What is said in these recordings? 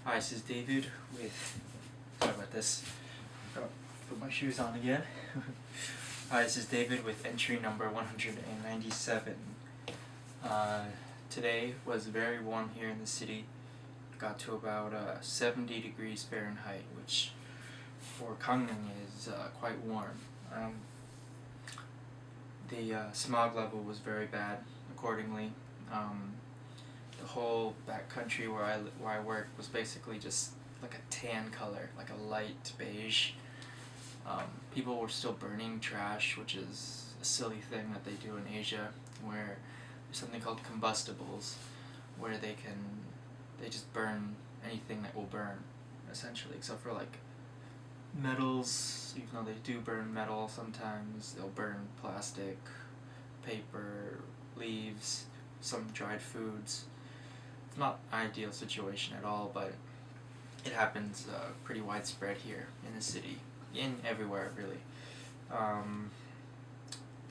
Hi, this is David with, sorry about this, gotta put my shoes on again. Hi, this is David with entry number 197. Today was very warm here in the city. It got to about 70 degrees Fahrenheit, which for Gangneung is quite warm. The smog level was very bad accordingly. The whole back country where I work was basically just like a tan color, like a light beige. People were still burning trash, which is a silly thing that they do in Asia, where there's something called combustibles, where they just burn anything that will burn, essentially, except for like metals. Even though they do burn metal sometimes, they'll burn plastic, paper, leaves, some dried foods. It's not an ideal situation at all, but it happens pretty widespread here in the city, in everywhere really.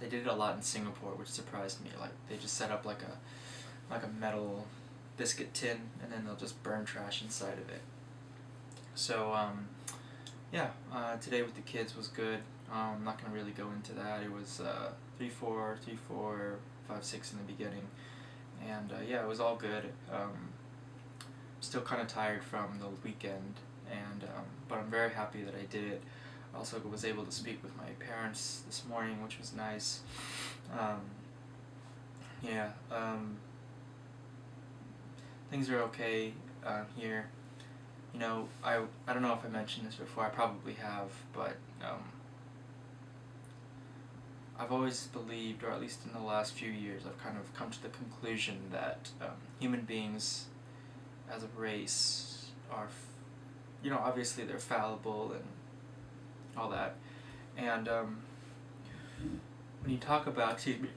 They did it a lot in Singapore, which surprised me. Like, they just set up like a metal biscuit tin, and then they'll just burn trash inside of it. So yeah, today with the kids was good. I'm not gonna really go into that. It was 3-4, 3-4, 5-6 in the beginning, and yeah, it was all good. Still kind of tired from the weekend, and but I'm very happy that I did it. I also was able to speak with my parents this morning, which was nice. Yeah, things are okay here. You know, I don't know if I mentioned this before. I probably have, but I've always believed, or at least in the last few years, I've kind of come to the conclusion that human beings as a race are, you know, obviously they're fallible and all that, and when you talk about, when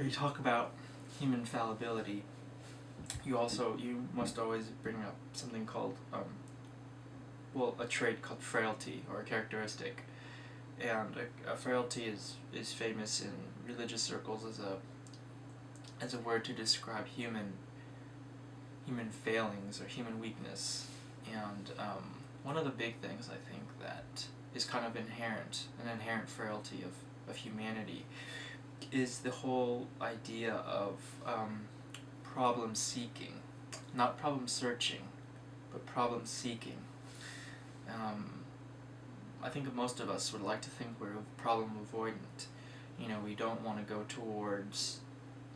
you talk about human fallibility, you must always bring up something called, a trait called frailty, or a characteristic. And a frailty is famous in religious circles as a word to describe human failings or human weakness. And one of the big things I think that is kind of an inherent frailty of humanity is the whole idea of problem seeking, not problem searching, but problem seeking. I think most of us would like to think we're problem avoidant. You know, we don't want to go towards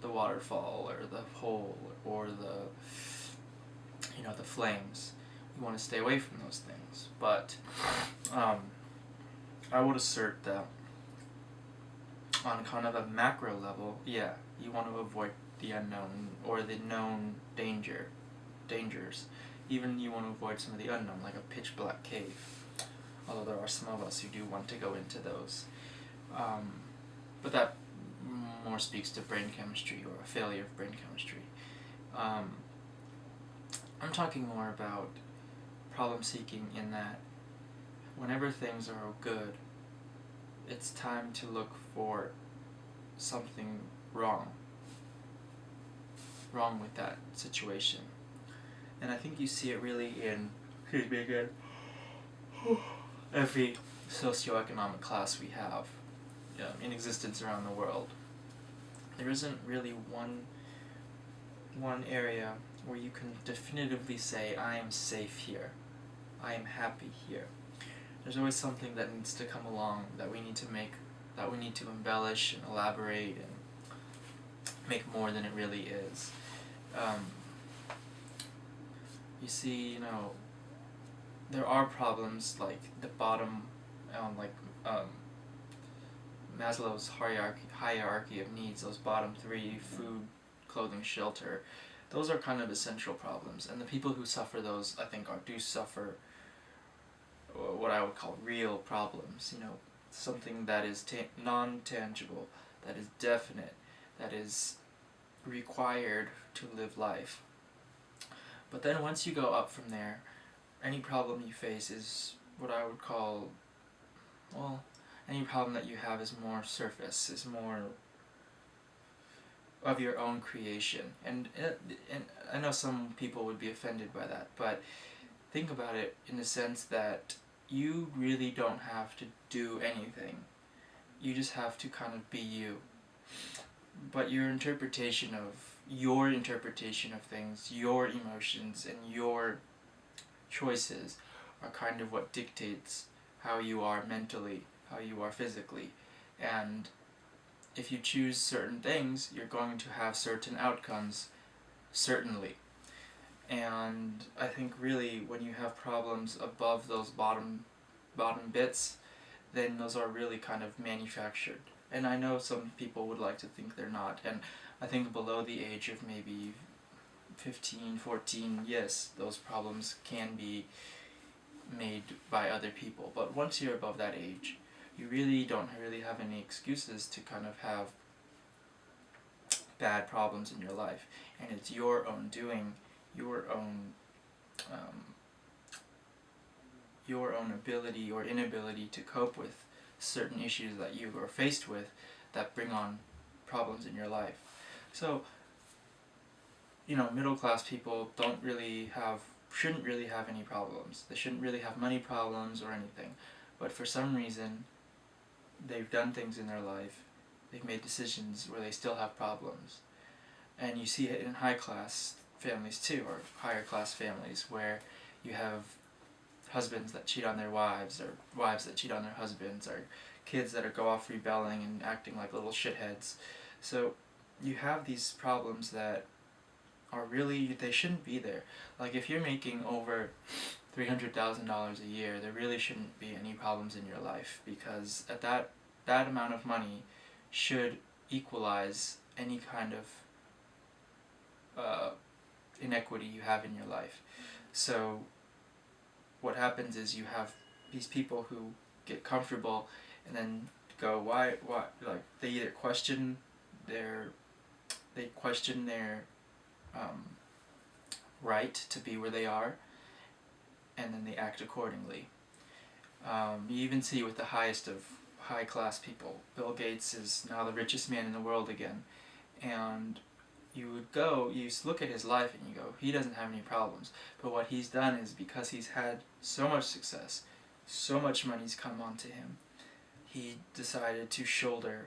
the waterfall or the hole or the flames. We want to stay away from those things. But I would assert that on kind of a macro level, yeah, you want to avoid the unknown or the known dangers. Even you want to avoid some of the unknown, like a pitch black cave. Although there are some of us who do want to go into those. But that more speaks to brain chemistry, or a failure of brain chemistry. I'm talking more about problem seeking in that whenever things are good, it's time to look for something wrong with that situation. And I think you see it really in, every socioeconomic class we have in existence around the world. There isn't really one area where you can definitively say, I am safe here, I am happy here. There's always something that needs to come along that we need to embellish and elaborate and make more than it really is. You see, there are problems like the bottom, Maslow's hierarchy of needs, those bottom three, food, clothing, shelter. Those are kind of essential problems, and the people who suffer those, I think, do suffer what I would call real problems. Something that is non-tangible, that is definite, that is required to live life. But then once you go up from there, any problem you face is what I would call, any problem that you have is more surface, is more of your own creation. And I know some people would be offended by that, but think about it in the sense that you really don't have to do anything. You just have to kind of be you. But your interpretation of things, your emotions, and your choices are kind of what dictates how you are mentally, how you are physically. And if you choose certain things, you're going to have certain outcomes, certainly. And I think really when you have problems above those bottom bits, then those are really kind of manufactured. And I know some people would like to think they're not. And I think below the age of maybe 15, 14, yes, those problems can be made by other people. But once you're above that age, you really don't really have any excuses to kind of have bad problems in your life. And it's your own doing, your own ability or inability to cope with certain issues that you are faced with that bring on problems in your life. So, middle class people shouldn't really have any problems. They shouldn't really have money problems or anything. But for some reason, they've done things in their life, they've made decisions where they still have problems. And you see it in high class families too, or higher class families, where you have husbands that cheat on their wives, or wives that cheat on their husbands, or kids that go off rebelling and acting like little shitheads. So you have these problems that are really, they shouldn't be there. Like if you're making over $300,000 a year, there really shouldn't be any problems in your life, because at that amount of money should equalize any kind of inequity you have in your life. So what happens is you have these people who get comfortable and then go, why, like they either question their right to be where they are, and then they act accordingly. You even see with the highest of high class people, Bill Gates is now the richest man in the world again, and you look at his life and you go, he doesn't have any problems. But what he's done is, because he's had so much success, so much money's come onto him, he decided to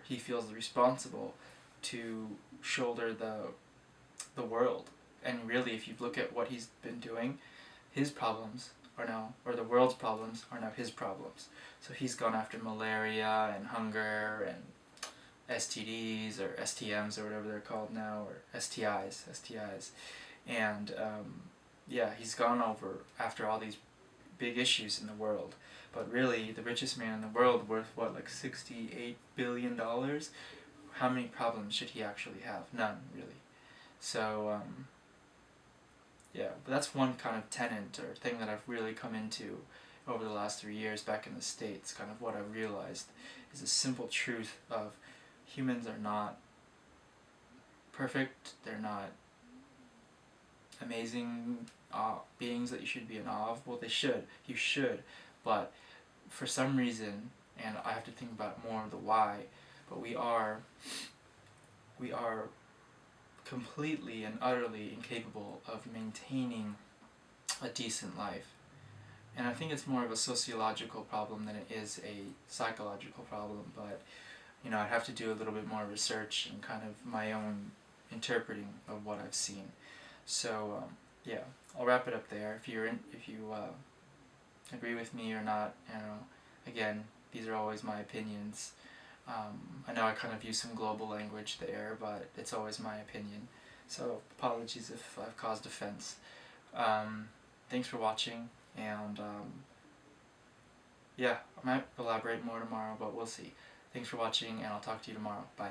he feels responsible to shoulder the world. And really, if you look at what he's been doing, his problems are now, or the world's problems are now his problems. So he's gone after malaria and hunger and STDs or STMs or whatever they're called now, or STIs. And he's gone after all these big issues in the world. But really, the richest man in the world, worth what, like $68 billion? How many problems should he actually have? None, really. So, but that's one kind of tenet or thing that I've really come into over the last 3 years back in the States. Kind of what I've realized is the simple truth of humans are not perfect, they're not amazing beings that you should be in awe of. Well, you should, but for some reason, and I have to think about more of the why, but we are completely and utterly incapable of maintaining a decent life. And I think it's more of a sociological problem than it is a psychological problem, but I'd have to do a little bit more research and kind of my own interpreting of what I've seen. So I'll wrap it up there. If you agree with me or not, again, these are always my opinions. I know I kind of use some global language there, but it's always my opinion. So apologies if I've caused offense. Thanks for watching, and I might elaborate more tomorrow, but we'll see. Thanks for watching, and I'll talk to you tomorrow. Bye.